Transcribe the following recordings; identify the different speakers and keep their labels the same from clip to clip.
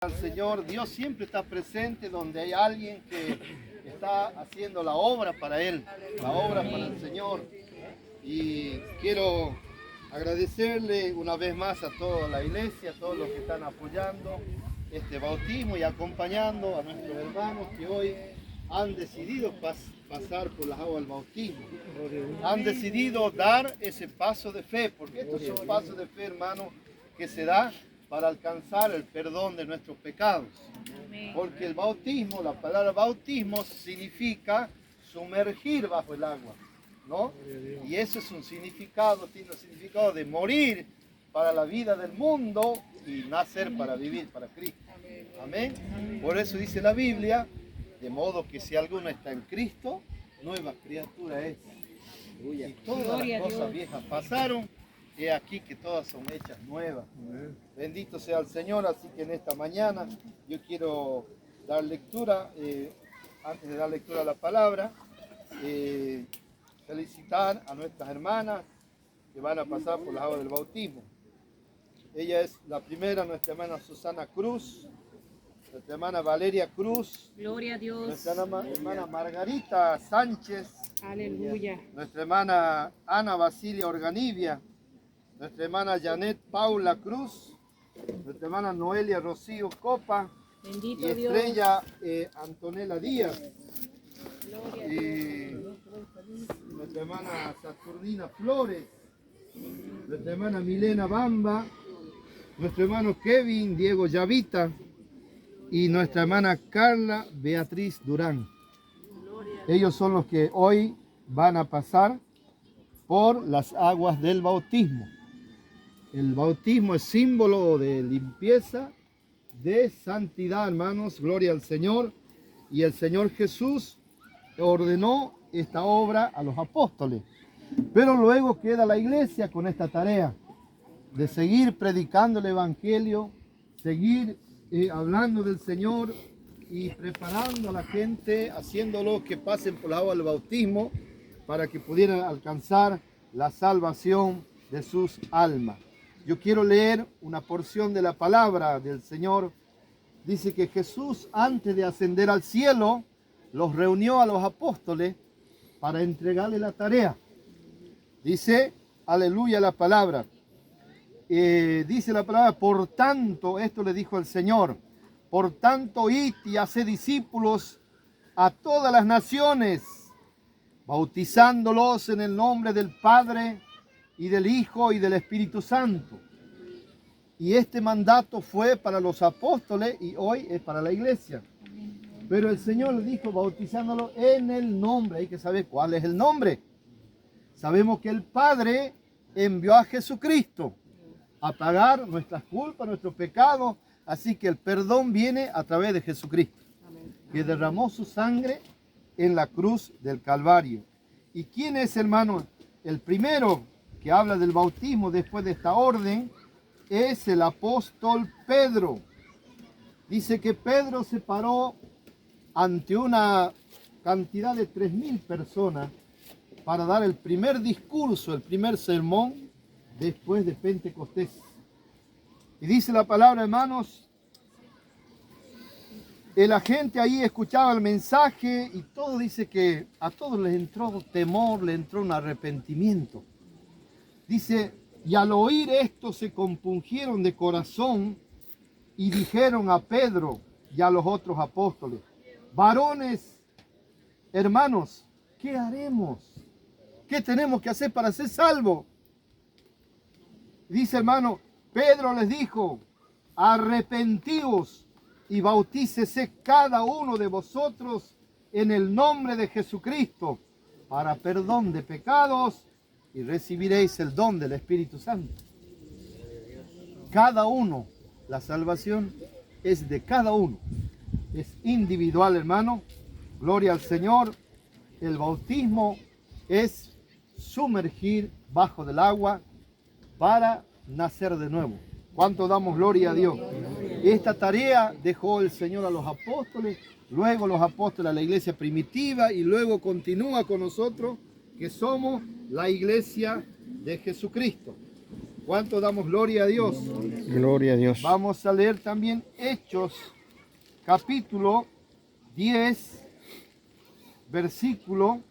Speaker 1: Al Señor, Dios siempre está presente donde hay alguien que está haciendo la obra para Él, la obra para el Señor. Y quiero agradecerle una vez más a toda la iglesia, a todos los que están apoyando este bautismo y acompañando a nuestros hermanos que hoy han decidido pasar por las aguas del bautismo. Han decidido dar ese paso de fe, porque esto es un paso de fe, hermano, que se da para alcanzar el perdón de nuestros pecados. Porque el bautismo, la palabra bautismo significa sumergir bajo el agua, ¿no? Y eso es un significado, tiene el significado de morir para la vida del mundo y nacer para vivir para Cristo. Amén. Por eso dice la Biblia, de modo que si alguno está en Cristo, nueva criatura es. Y todas las cosas viejas pasaron, he aquí que todas son hechas nuevas. Bendito sea el Señor. Así que en esta mañana yo quiero dar lectura, antes de dar lectura a la palabra, felicitar a nuestras hermanas que van a pasar por las aguas del bautismo. Ella es la primera, nuestra hermana Susana Cruz, nuestra hermana Valeria Cruz,
Speaker 2: gloria a Dios,
Speaker 1: nuestra hermana Margarita Sánchez,
Speaker 2: aleluya,
Speaker 1: nuestra hermana Ana Basilia Organivia, nuestra hermana Janet Paula Cruz, nuestra hermana Noelia Rocío Copa,
Speaker 2: bendito
Speaker 1: y
Speaker 2: Dios,
Speaker 1: Estrella Antonella Díaz, y nuestra hermana Saturnina Flores, nuestra hermana Milena Bamba, nuestro hermano Kevin Diego Llavita y nuestra hermana Carla Beatriz Durán. Ellos son los que hoy van a pasar por las aguas del bautismo. El bautismo es símbolo de limpieza, de santidad, hermanos, gloria al Señor. Y el Señor Jesús ordenó esta obra a los apóstoles. Pero luego queda la iglesia con esta tarea de seguir predicando el Evangelio, seguir hablando del Señor y preparando a la gente, haciéndolo que pasen por la agua del bautismo para que pudieran alcanzar la salvación de sus almas. Yo quiero leer una porción de la palabra del Señor. Dice que Jesús, antes de ascender al cielo, los reunió a los apóstoles para entregarle la tarea. Dice, aleluya la palabra. Dice la palabra, por tanto, esto le dijo el Señor, por tanto, id y haced discípulos a todas las naciones, bautizándolos en el nombre del Padre, y del Hijo y del Espíritu Santo. Y este mandato fue para los apóstoles y hoy es para la iglesia. Pero el Señor le dijo bautizándolo en el nombre. Hay que saber cuál es el nombre. Sabemos que el Padre envió a Jesucristo a pagar nuestras culpas, nuestros pecados. Así que el perdón viene a través de Jesucristo, que derramó su sangre en la cruz del Calvario. ¿Y quién es, hermano? El primero que habla del bautismo después de esta orden es el apóstol Pedro. Dice que Pedro se paró ante una cantidad de 3.000 personas para dar el primer discurso, el primer sermón después de Pentecostés. Y dice la palabra, hermanos, la gente ahí escuchaba el mensaje y todo dice que a todos les entró temor, les entró un arrepentimiento. Dice, y al oír esto se compungieron de corazón y dijeron a Pedro y a los otros apóstoles, varones, hermanos, ¿qué haremos? ¿Qué tenemos que hacer para ser salvos? Dice, hermano, Pedro les dijo, arrepentíos y bautícese cada uno de vosotros en el nombre de Jesucristo para perdón de pecados y recibiréis el don del Espíritu Santo. Cada uno, la salvación es de cada uno. Es individual, hermano. Gloria al Señor. El bautismo es sumergir bajo del agua para nacer de nuevo. ¿Cuánto damos gloria a Dios? Esta tarea dejó el Señor a los apóstoles, luego los apóstoles a la iglesia primitiva y luego continúa con nosotros que somos la iglesia de Jesucristo. ¿Cuánto damos gloria a Dios?
Speaker 2: Gloria a Dios.
Speaker 1: Vamos a leer también Hechos, capítulo 10, versículo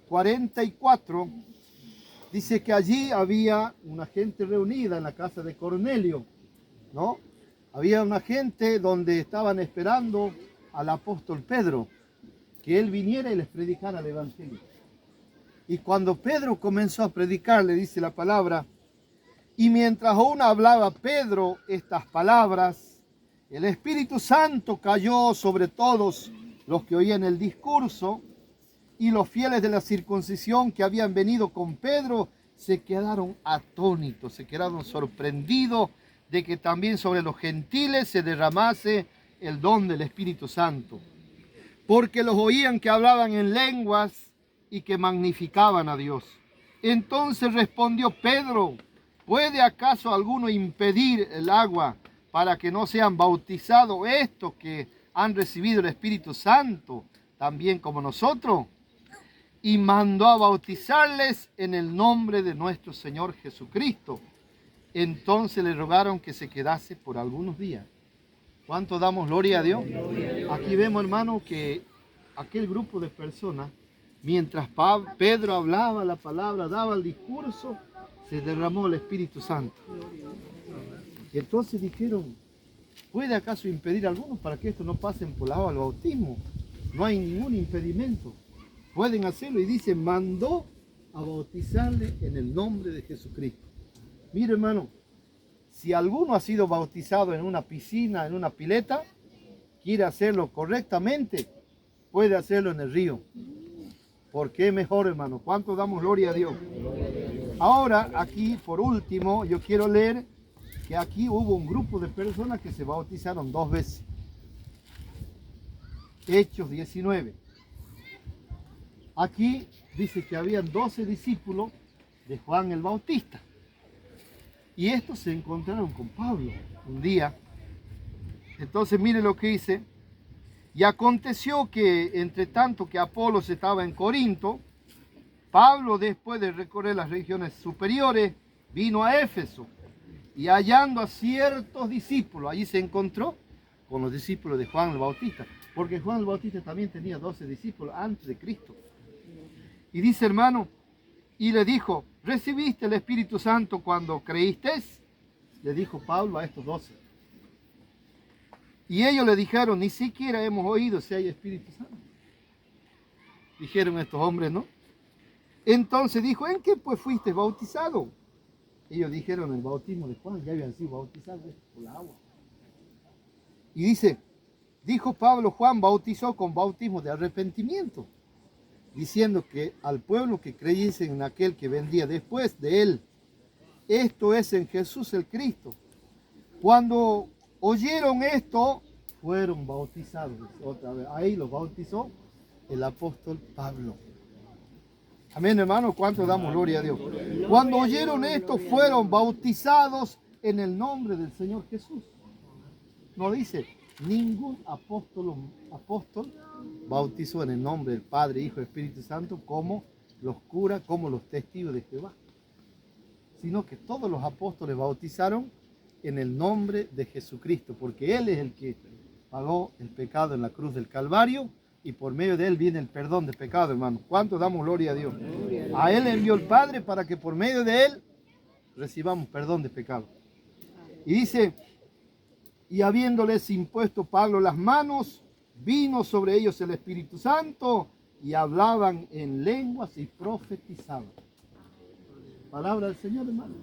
Speaker 1: 44. Dice que allí había una gente reunida en la casa de Cornelio, ¿no? Había una gente donde estaban esperando al apóstol Pedro, que él viniera y les predicara el evangelio. Y cuando Pedro comenzó a predicar, le dice la palabra, y mientras aún hablaba Pedro estas palabras, el Espíritu Santo cayó sobre todos los que oían el discurso, y los fieles de la circuncisión que habían venido con Pedro se quedaron atónitos, se quedaron sorprendidos de que también sobre los gentiles se derramase el don del Espíritu Santo, porque los oían que hablaban en lenguas y que magnificaban a Dios. Entonces respondió Pedro, ¿puede acaso alguno impedir el agua para que no sean bautizados estos que han recibido el Espíritu Santo, también como nosotros? Y mandó a bautizarles en el nombre de nuestro Señor Jesucristo. Entonces le rogaron que se quedase por algunos días. ¿Cuánto damos gloria a Dios? Aquí vemos, hermano, que aquel grupo de personas, mientras Pedro hablaba la palabra, daba el discurso, se derramó el Espíritu Santo. Y entonces dijeron, ¿puede acaso impedir a algunos para que estos no pasen por la agua del bautismo? No hay ningún impedimento. Pueden hacerlo. Y dice, mandó a bautizarle en el nombre de Jesucristo. Mire, hermano, si alguno ha sido bautizado en una piscina, en una pileta, quiere hacerlo correctamente, puede hacerlo en el río. Porque es mejor, hermano. ¿Cuánto damos gloria a Dios? Ahora, aquí, por último, yo quiero leer que aquí hubo un grupo de personas que se bautizaron 2 veces. Hechos 19. Aquí dice que habían 12 discípulos de Juan el Bautista. Y estos se encontraron con Pablo un día. Entonces mire lo que dice. Y aconteció que entre tanto que Apolos estaba en Corinto, Pablo, después de recorrer las regiones superiores, vino a Éfeso. Y hallando a ciertos discípulos, allí se encontró con los discípulos de Juan el Bautista. Porque Juan el Bautista también tenía 12 discípulos antes de Cristo. Y dice, hermano, y le dijo, ¿recibiste el Espíritu Santo cuando creíste? Le dijo Pablo a estos 12. Y ellos le dijeron, ni siquiera hemos oído si hay Espíritu Santo. Dijeron estos hombres, ¿no? Entonces dijo, ¿en qué pues fuiste bautizado? Ellos dijeron, el bautismo de Juan, ya habían sido bautizados por la agua. Y dice, dijo Pablo, Juan bautizó con bautismo de arrepentimiento, diciendo que al pueblo que creyese en aquel que vendría después de él, esto es en Jesús el Cristo. Cuando oyeron esto, fueron bautizados otra vez. Ahí los bautizó el apóstol Pablo. Amén, hermano. ¿Cuánto damos gloria a Dios? Cuando oyeron esto, fueron bautizados en el nombre del Señor Jesús. No dice, ningún apóstol bautizó en el nombre del Padre, Hijo y Espíritu Santo como los curas, como los testigos de Jehová. Sino que todos los apóstoles bautizaron en el nombre de Jesucristo, porque Él es el que pagó el pecado en la cruz del Calvario y por medio de Él viene el perdón de pecado, hermano. ¿Cuánto damos gloria a Dios? A Él envió el Padre para que por medio de Él recibamos perdón de pecado. Y dice, y habiéndoles impuesto Pablo las manos, vino sobre ellos el Espíritu Santo y hablaban en lenguas y profetizaban. Palabra del Señor, hermano.